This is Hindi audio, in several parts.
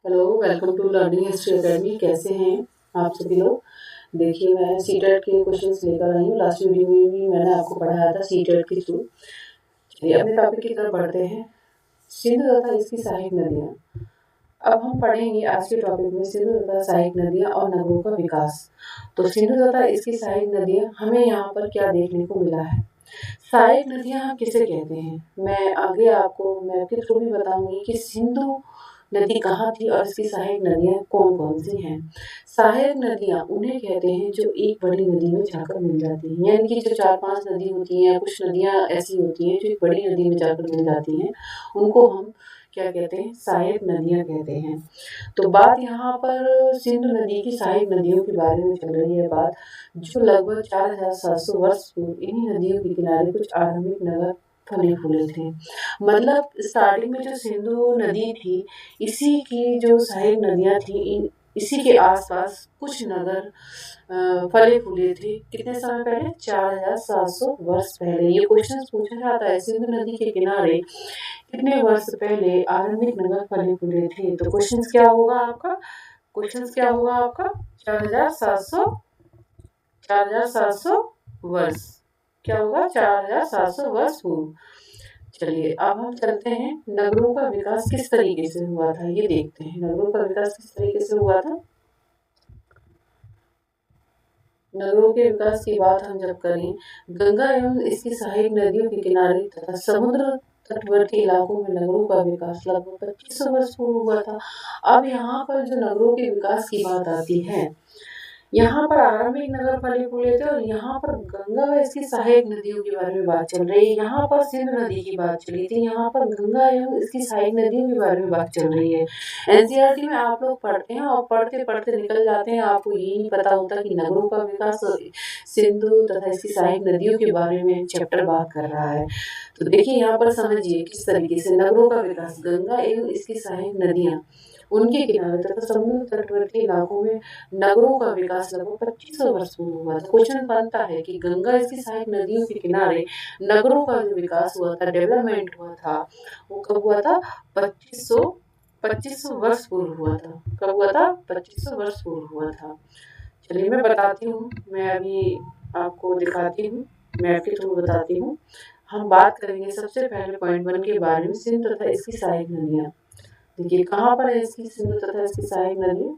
Hello, welcome to learning history academy. कैसे हैं आप सभी लोग? देखिए, मैं सीटेट के क्वेश्चंस लेकर आई हूँ। लास्ट वीडियो में भी मैंने आपको पढ़ाया था सीटेट के थ्रू। चलिए अपने टॉपिक की तरफ बढ़ते हैं। सिंधु तथा इसकी सहायक नदियाँ। अब हम पढ़ेंगे आज के टॉपिक में सिंधु तथा सहायक नदियाँ और नगरों का विकास। तो सिंधु तथा इसकी सहायक नदियाँ हमें यहाँ पर क्या देखने को मिला है। सहायक नदियाँ हम किसे कहते हैं, मैं आगे आपको मैप के थ्रू भी बताऊंगी कि सिंधु नदी कहाँ थी और इसकी सहायक नदियाँ कौन कौन सी हैं। सहायक नदियाँ उन्हें कहते हैं जो एक बड़ी नदी में जाकर मिल जाती हैं, यानी कि जो 4-5 नदी होती हैं, कुछ नदियाँ ऐसी होती हैं जो एक बड़ी नदी में जाकर मिल जाती हैं, उनको हम क्या कहते हैं, सहायक नदियाँ कहते हैं। तो बात यहाँ पर सिंधु नदी की सहायक नदियों के बारे में चल रही है बात, जो लगभग 4700 वर्ष पूर्व इन्हीं नदियों के किनारे कुछ आरंभिक नगर फले फूले थे। मतलब स्टार्टिंग में जो सिंधु नदी थी, इसी की जो सहायक नदियाँ थी, इसी के आसपास कुछ नगर फले फूले थे। कितने समय पहले? 4700 वर्ष पहले। ये क्वेश्चन पूछा जाता है, सिंधु नदी के किनारे कितने वर्ष पहले आरंभिक नगर फले फूले थे। तो क्वेश्चन क्या होगा आपका? क्वेश्चन क्या होगा आपका? 4700 वर्ष। क्या होगा? 4700 वर्ष पूर्व। चलिए अब हम चलते हैं, नगरों का विकास किस तरीके से हुआ था ये देखते हैं। नगरों का विकास किस तरीके से हुआ था। नगरों के विकास की बात हम जब करें, गंगा एवं इसकी सहायक नदियों के किनारे तथा समुद्र तटवर्ती इलाकों में नगरों का विकास लगभग 2500 वर्ष पूर्व हुआ था। अब यहाँ पर जो नगरों के विकास की बात आती है, यहाँ पर आरंभिक नगर फले फूले थे और यहाँ पर गंगा व इसकी सहायक नदियों के बारे में बात चल रही है। यहाँ पर सिंधु नदी की बात चली थी, यहाँ पर गंगा एवं इसकी सहायक नदियों के बारे में बात चल रही है। एनसीईआरटी में आप लोग पढ़ते हैं और पढ़ते पढ़ते निकल जाते हैं, आपको ये नहीं पता होता कि नगरों का विकास सिंधु तथा इसकी सहायक नदियों के बारे में चैप्टर बात कर रहा है। तो देखिए यहाँ पर समझिए किस तरीके से नगरों का विकास, गंगा एवं इसकी सहायक नदियाँ, उनके किनारे तथा समुद्र तटवर्ती इलाकों में नगरों का विकास लगभग 2500 वर्ष पूर्व हुआ था। क्वेश्चन बनता है कि गंगा इसकी सहायक नदियों के किनारे नगरों का जो विकास हुआ था, डेवलपमेंट हुआ था, वो कब हुआ था? 2500 वर्ष पूर्व हुआ था। कब हुआ था? 2500 वर्ष पूर्व हुआ था। चलिए मैं बताती हूँ, मैं अभी आपको दिखाती हूँ, मैप के थ्रू बताती हूँ। हम बात करेंगे सबसे पहले पॉइंट 1 के बारे में, सिंधु तथा इसकी सहायक नदियाँ। देखिए कहाँ पर है इसकी सिंधु तथा इसकी सहायक नदियाँ।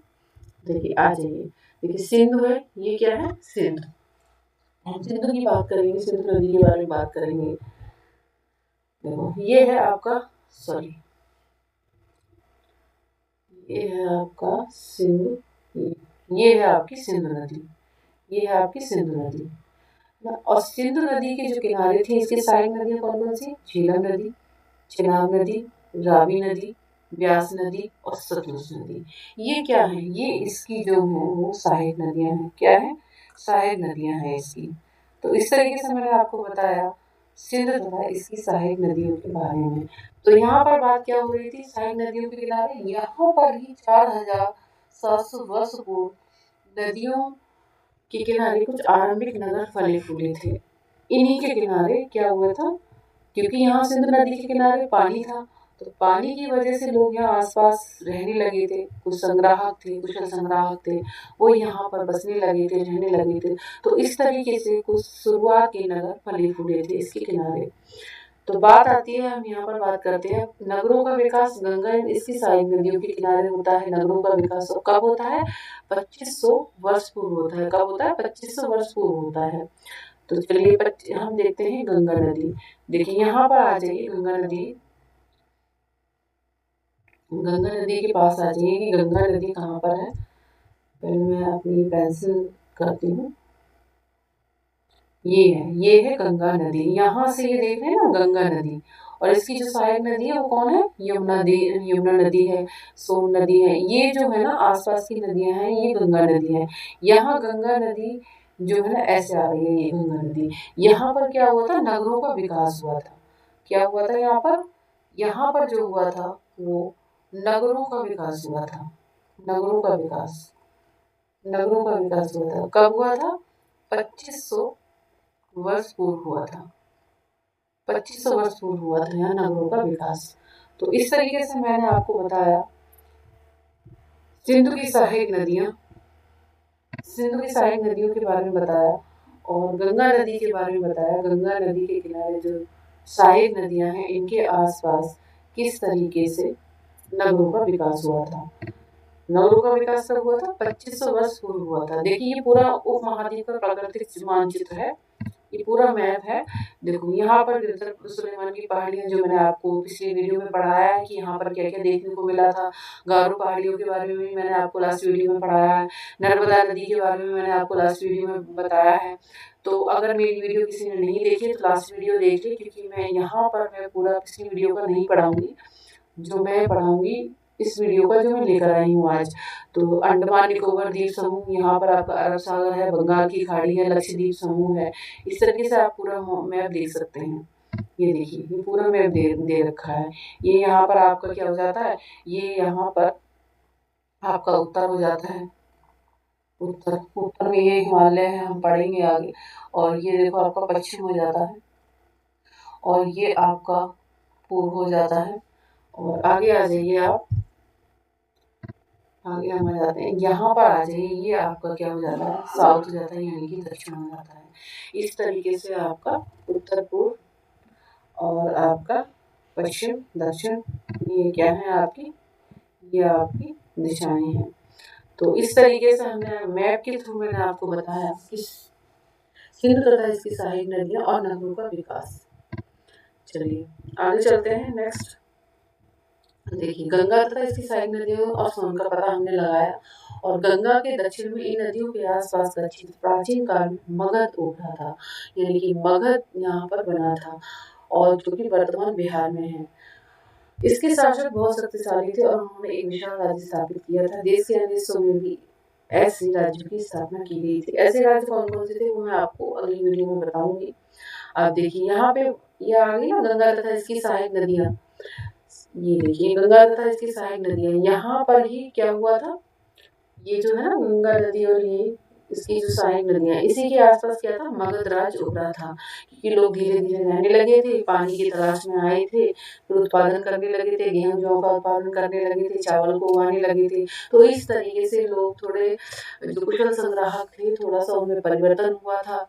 देखिए आ जाइए, देखिए सिंधु है, ये क्या है? सिंधु। हम सिंधु की बात करेंगे, सिंधु नदी के बारे में बात करेंगे। देखो ये है आपका, सॉरी, ये है आपका सिंधु, ये है आपकी सिंधु नदी, ये है आपकी सिंधु नदी। और सिंधु नदी के जो किनारे थे, इसकी सहायक नदियाँ कौन कौन सी? झेलम नदी, चिनाब नदी, रावी नदी, व्यास नदी और सतलुज नदी। ये क्या है? ये इसकी जो है वो सहायक नदियाँ हैं। क्या है? सहायक नदियाँ हैं इसकी। तो इस तरीके से मैंने आपको बताया सिंधु तथा इसकी सहायक नदियों के बारे में। तो यहाँ पर बात क्या हो रही थी? सहायक नदियों के किनारे यहाँ पर ही 4700 वर्ष पूर्व नदियों के किनारे कुछ आरंभिक नगर फले फूले थे। इन्हीं के किनारे क्या हुआ था? क्योंकि यहाँ सिंधु नदी के किनारे पानी था, तो पानी की वजह से लोग यहाँ आसपास रहने लगे थे। कुछ संग्राहक थे, कुशल संग्राहक थे, वो यहाँ पर बसने लगे थे, रहने लगे थे। तो इस तरीके से कुछ शुरुआत के नगर फले फूले थे इसके किनारे। तो बात आती है, हम यहाँ पर बात करते हैं नगरों का विकास गंगा इसकी सहायक नदियों के किनारे होता है। नगरों का विकास कब होता है? 2500 वर्ष पूर्व होता है। कब होता है? 2500 वर्ष पूर्व होता है। तो चलिए हम देखते हैं गंगा नदी। देखिए यहाँ पर आ जाइए, गंगा नदी, गंगा नदी के पास आ जाइए कि गंगा नदी कहाँ पर है। पहले मैं अपनी पेंसिल करती हूँ, ये है गंगा नदी। यहाँ से ये देख रहे हैं ना, गंगा नदी, और इसकी जो सहायक नदी है वो कौन है? यमुना नदी है, सोन नदी है। ये जो है ना आसपास की नदियां हैं, ये गंगा नदी है। यहाँ गंगा नदी जो है ना ऐसे आ रही है, ये गंगा नदी। यहाँ पर क्या हुआ था? नगरों का विकास हुआ था। क्या हुआ था यहाँ पर? यहाँ पर जो हुआ था वो नगरों का विकास हुआ था। नगरों का विकास, नगरों का विकास हुआ था। कब हुआ था? 2500 वर्ष पूर्व हुआ था। 2500 वर्ष पूर्व हुआ था यहाँ नगरों का विकास। तो इस तरीके से मैंने आपको बताया सिंधु की सहायक नदियाँ, सिंधु की सहायक नदियों के बारे में बताया और गंगा नदी के बारे में बताया। गंगा नदी के किनारे जो सहायक नदियाँ हैं इनके आसपास किस तरीके से नगरों का विकास हुआ था। नगरों का विकास कब हुआ था? 2500 वर्ष पूर्व हुआ था। देखिए ये पूरा उपमहाद्वीप का प्राकृतिक मानचित्र है, ये पूरा मैप है। देखो यहाँ पर गिरधर सुलेमान की पहाड़ियाँ जो मैंने आपको पिछली वीडियो में पढ़ाया है कि यहाँ पर क्या क्या देखने को मिला था। गारो पहाड़ियों के बारे में भी मैंने आपको लास्ट वीडियो में पढ़ाया है। नर्मदा नदी के बारे में मैंने आपको लास्ट वीडियो में बताया है। तो अगर मेरी वीडियो किसी ने नहीं देखी तो लास्ट वीडियो देख ले, क्योंकि मैं यहाँ पर मैं पूरा पिछली वीडियो का नहीं पढ़ाऊंगी। जो मैं पढ़ाऊंगी इस वीडियो का जो मैं लेकर आई हूँ आज, तो अंडमान निकोबार द्वीप समूह, यहाँ पर आपका अरब सागर है, बंगाल की खाड़ी है, लक्षद्वीप समूह है। इस तरीके से आप पूरा मैप देख सकते हैं। ये देखिए ये पूरा मैप दे रखा है। ये यहाँ पर आपका क्या हो जाता है, ये यहाँ पर आपका उत्तर हो जाता है। उत्तर में ये हिमालय है, हम पढ़ेंगे आगे। और ये देखो आपका पश्चिम हो जाता है और ये आपका पूर्व हो जाता है। और आगे आ जाइए आप, आगे हम आ जाते हैं, यहाँ पर आ जाइए, ये आपका क्या हो जाता है, साउथ हो जाता है, यानी कि दक्षिण हो जाता है। इस तरीके से आपका उत्तर पूर्व और आपका पश्चिम दक्षिण, ये क्या है आपकी, ये आपकी दिशाएं हैं। तो इस तरीके से हमने मैप के थ्रू मैंने आपको बताया कि सिंधु तथा इसकी सहायक नदियां और नहरों का विकास। चलिए आगे चलते हैं। नेक्स्ट देखिए गंगा तथा इसकी सहायक नदियों और सोन का पता हमने लगाया। और गंगा के दक्षिण में इन नदियों के आसपास दक्षिण प्राचीन काल में मगध उभरा था, यानी कि मगध यहाँ पर बना था और जो कि वर्तमान बिहार में है। इसके शासक बहुत शक्तिशाली थे और उन्होंने एक विशाल राज्य स्थापित किया था। देश के अन्य हिस्सों में भी ऐसे राज्यों की स्थापना की गई थी। ऐसे राज्य कौन कौन से थे वो मैं आपको अगली वीडियो में बताऊंगी। आप देखिए यहाँ पे ये आ गई ना गंगा तथा इसकी सहायक नदियाँ। ये देखिए गंगा तथा इसकी सहायक नदियाँ, यहाँ पर ही क्या हुआ था, ये जो है ना गंगा नदी और ये इसकी जो सहायक नदियाँ, इसी के आसपास क्या था, मगध राज उभरा था। क्योंकि लोग धीरे धीरे रहने लगे थे, पानी की तलाश में आए थे, फिर उत्पादन करने लगे थे, गेहूं जौ का उत्पादन करने लगे थे, चावल को उगाने लगे थे। तो इस तरीके से लोग थोड़े जो कुशल संग्राहक थे थोड़ा सा उनमें परिवर्तन हुआ था,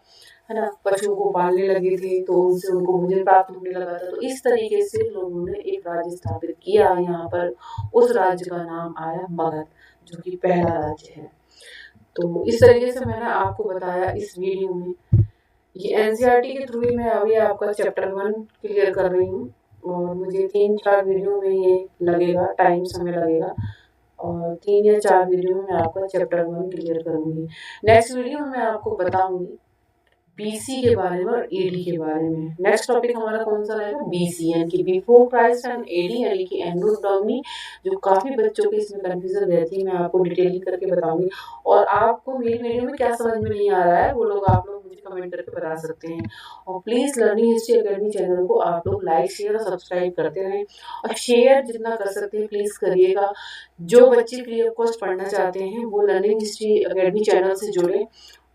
है ना। पशुओं को पालने लगे थे तो उनसे उनको भोजन प्राप्त होने लगा था। तो इस तरीके से लोगों ने एक राज्य स्थापित किया यहाँ पर। उस राज्य का नाम आया मगध, जो कि पहला राज्य है। तो इस तरीके से मैंने आपको बताया इस वीडियो में। ये एनसीईआरटी के थ्रू ही मैं अभी आपका चैप्टर 1 क्लियर कर रही हूँ और मुझे 3-4 वीडियो में ये लगेगा, टाइम समय लगेगा और 3 या 4 वीडियो में मैं आपका चैप्टर 1 क्लियर करूँगी। नेक्स्ट वीडियो में मैं आपको बताऊँगी बीसी के बारे में और एडी के बारे में। नेक्स्ट टॉपिक हमारा कौन सा रहेगा, बीसी यानी कि बिफोर क्राइस्ट एंड एडी यानी कि एनो डोमिनी, जो काफी बच्चों के इसमें कंफ्यूजन रहती है, मैं आपको डिटेलिंग करके बताऊंगी। और आपको मेरी वीडियो में क्या समझ में नहीं आ रहा है वो लोग आप लोग मुझे कमेंट करके बता सकते हैं। और please learning history academy channel को आप लोग लाइक शेयर और सब्सक्राइब करते रहें और शेयर जितना कर सकते हैं प्लीज करिएगा। जो बच्चे फ्री ऑफ कॉस्ट पढ़ना चाहते हैं वो लर्निंग हिस्ट्री अकेडमी चैनल से जुड़े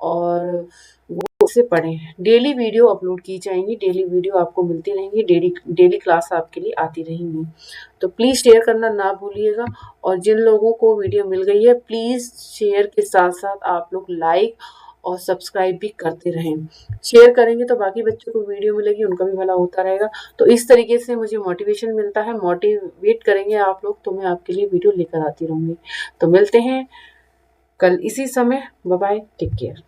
और से पढ़ें। डेली वीडियो अपलोड की जाएंगी, डेली वीडियो आपको मिलती रहेंगी, डेली क्लास आपके लिए आती रहेंगी। तो प्लीज़ शेयर करना ना भूलिएगा। और जिन लोगों को वीडियो मिल गई है प्लीज़ शेयर के साथ साथ आप लोग लाइक और सब्सक्राइब भी करते रहें। शेयर करेंगे तो बाकी बच्चों को वीडियो मिलेगी, उनका भी भला होता रहेगा। तो इस तरीके से मुझे मोटिवेशन मिलता है, मोटिवेट करेंगे आप लोग तो मैं आपके लिए वीडियो लेकर आती रहूँगी। तो मिलते हैं कल इसी समय। Bye bye, take care.